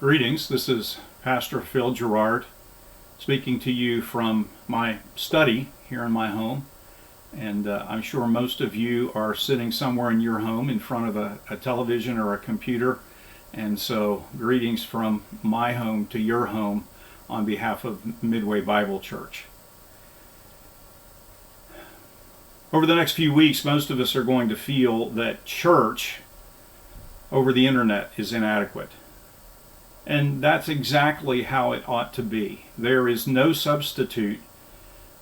Greetings, this is Pastor Phil Gerard speaking to you from my study here in my home. And I'm sure most of you are sitting somewhere in your home in front of a television or a computer. And so greetings from my home to your home on behalf of Midway Bible Church. Over the next few weeks, most of us are going to feel that church over the internet is inadequate. And that's exactly how it ought to be. There is no substitute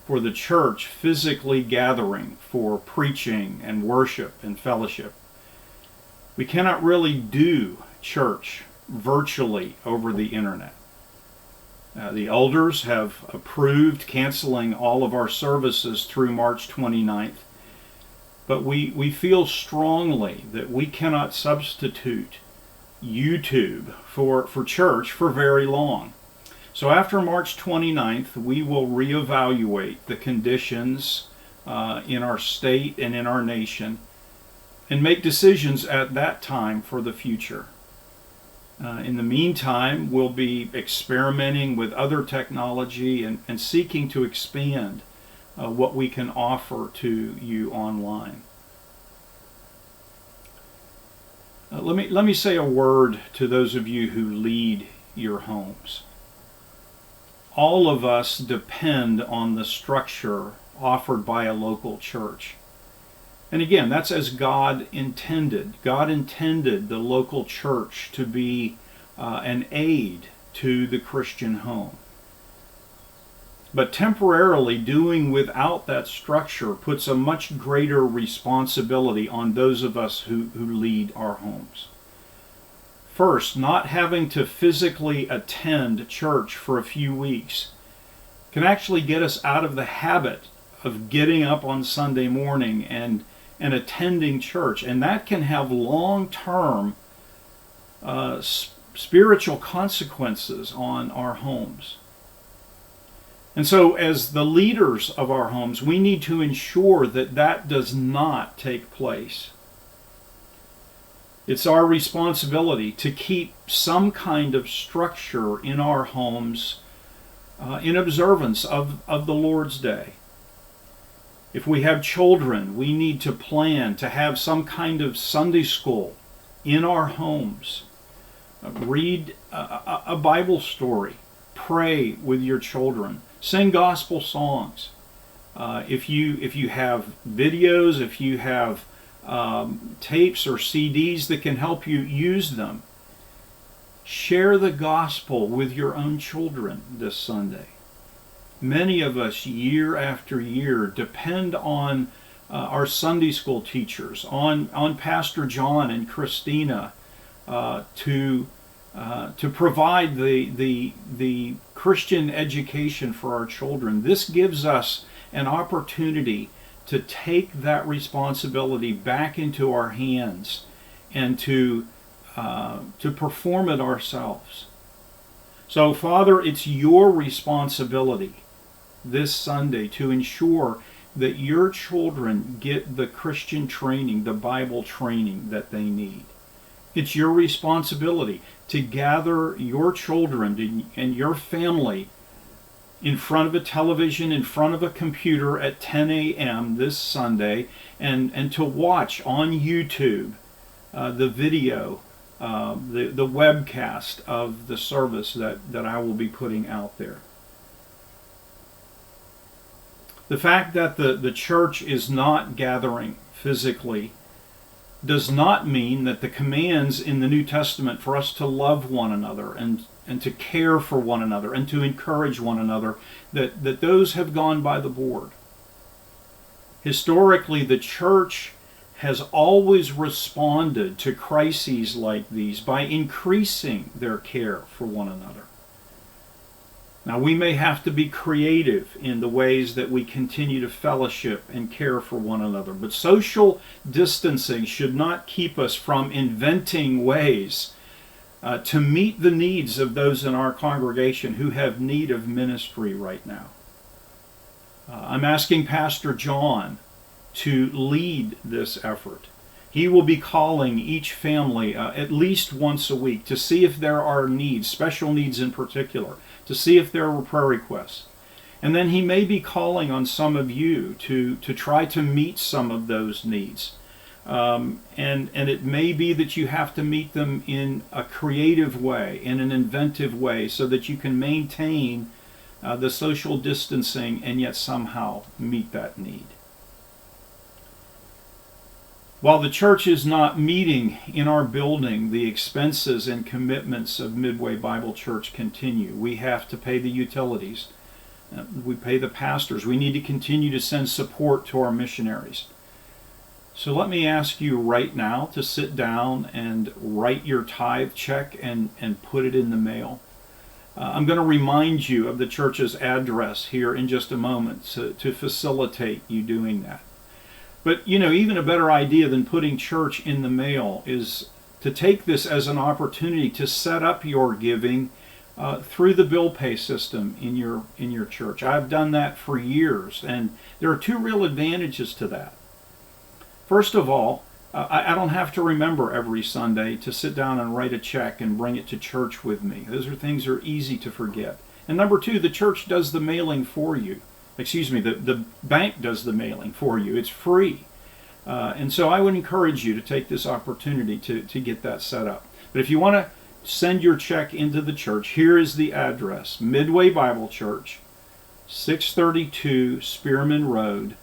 for the church physically gathering for preaching and worship and fellowship. We cannot really do church virtually over the internet. The elders have approved canceling all of our services through March 29th, but we feel strongly that we cannot substitute YouTube for church for very long. So after March 29th, we will reevaluate the conditions in our state and in our nation and make decisions at that time for the future. In the meantime, we'll be experimenting with other technology and seeking to expand what we can offer to you online. Let me say a word to those of you who lead your homes. All of us depend on the structure offered by a local church. And again, that's as God intended. God intended the local church to be an aid to the Christian home. But temporarily doing without that structure puts a much greater responsibility on those of us who lead our homes. First, not having to physically attend church for a few weeks can actually get us out of the habit of getting up on Sunday morning and attending church. And that can have long-term spiritual consequences on our homes. And so as the leaders of our homes, we need to ensure that that does not take place. It's our responsibility to keep some kind of structure in our homes in observance of the Lord's Day. If we have children, we need to plan to have some kind of Sunday school in our homes. Read a Bible story. Pray with your children. Sing gospel songs. If you have videos, if you have tapes or CDs that can help you, use them. Share the gospel with your own children this Sunday. Many of us, year after year, depend on our Sunday school teachers, on Pastor John and Christina, to provide the Christian education for our children. This gives us an opportunity to take that responsibility back into our hands and to perform it ourselves. So, Father, it's your responsibility this Sunday to ensure that your children get the Christian training, the Bible training that they need. It's your responsibility to gather your children and your family in front of a television, in front of a computer at 10 a.m. this Sunday, and to watch on YouTube the video, the webcast of the service that I will be putting out there. The fact that the church is not gathering physically does not mean that the commands in the New Testament for us to love one another and to care for one another and to encourage one another, that those have gone by the board. Historically, the church has always responded to crises like these by increasing their care for one another. Now, we may have to be creative in the ways that we continue to fellowship and care for one another, but social distancing should not keep us from inventing ways to meet the needs of those in our congregation who have need of ministry right now. I'm asking Pastor John to lead this effort. He will be calling each family at least once a week to see if there are needs, special needs in particular, to see if there are prayer requests. And then he may be calling on some of you to try to meet some of those needs. And it may be that you have to meet them in a creative way, in an inventive way, so that you can maintain the social distancing and yet somehow meet that need. While the church is not meeting in our building, the expenses and commitments of Midway Bible Church continue. We have to pay the utilities. We pay the pastors. We need to continue to send support to our missionaries. So let me ask you right now to sit down and write your tithe check and put it in the mail. I'm going to remind you of the church's address here in just a moment to facilitate you doing that. But, even a better idea than putting church in the mail is to take this as an opportunity to set up your giving through the bill pay system in your church. I've done that for years, and there are two real advantages to that. First of all, I don't have to remember every Sunday to sit down and write a check and bring it to church with me. Those are things that are easy to forget. And number two, the church does the mailing for you. The bank does the mailing for you. It's free. And so I would encourage you to take this opportunity to get that set up. But if you want to send your check into the church, here is the address: Midway Bible Church, 632 Spearman Road,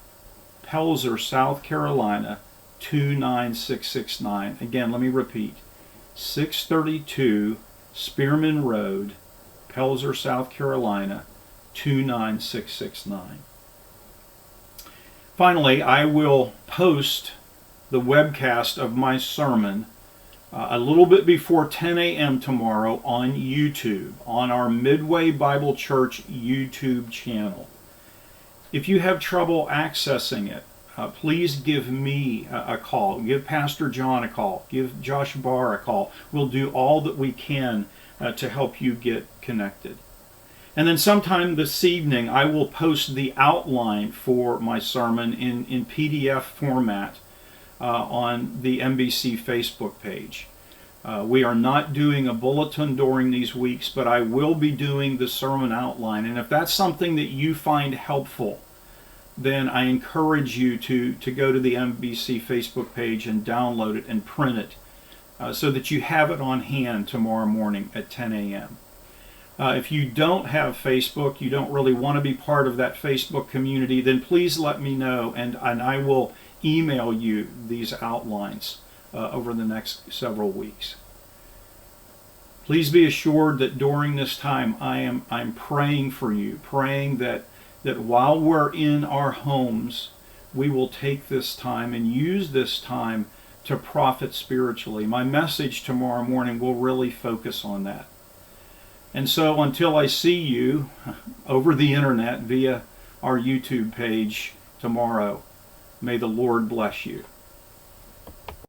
Pelzer, South Carolina, 29669. Again, let me repeat: 632 Spearman Road, Pelzer, South Carolina, 29669. Finally, I will post the webcast of my sermon a little bit before 10 a.m. tomorrow on YouTube, on our Midway Bible Church YouTube channel. If you have trouble accessing it, please give me a call. Give Pastor John a call. Give Josh Barr a call. We'll do all that we can to help you get connected. And then sometime this evening, I will post the outline for my sermon in PDF format on the MBC Facebook page. We are not doing a bulletin during these weeks, but I will be doing the sermon outline. And if that's something that you find helpful, then I encourage you to go to the MBC Facebook page and download it and print it so that you have it on hand tomorrow morning at 10 a.m. If you don't have Facebook, you don't really want to be part of that Facebook community, then please let me know, and I will email you these outlines over the next several weeks. Please be assured that during this time I'm praying for you, praying that while we're in our homes, we will take this time and use this time to profit spiritually. My message tomorrow morning will really focus on that. And so until I see you over the internet via our YouTube page tomorrow, may the Lord bless you.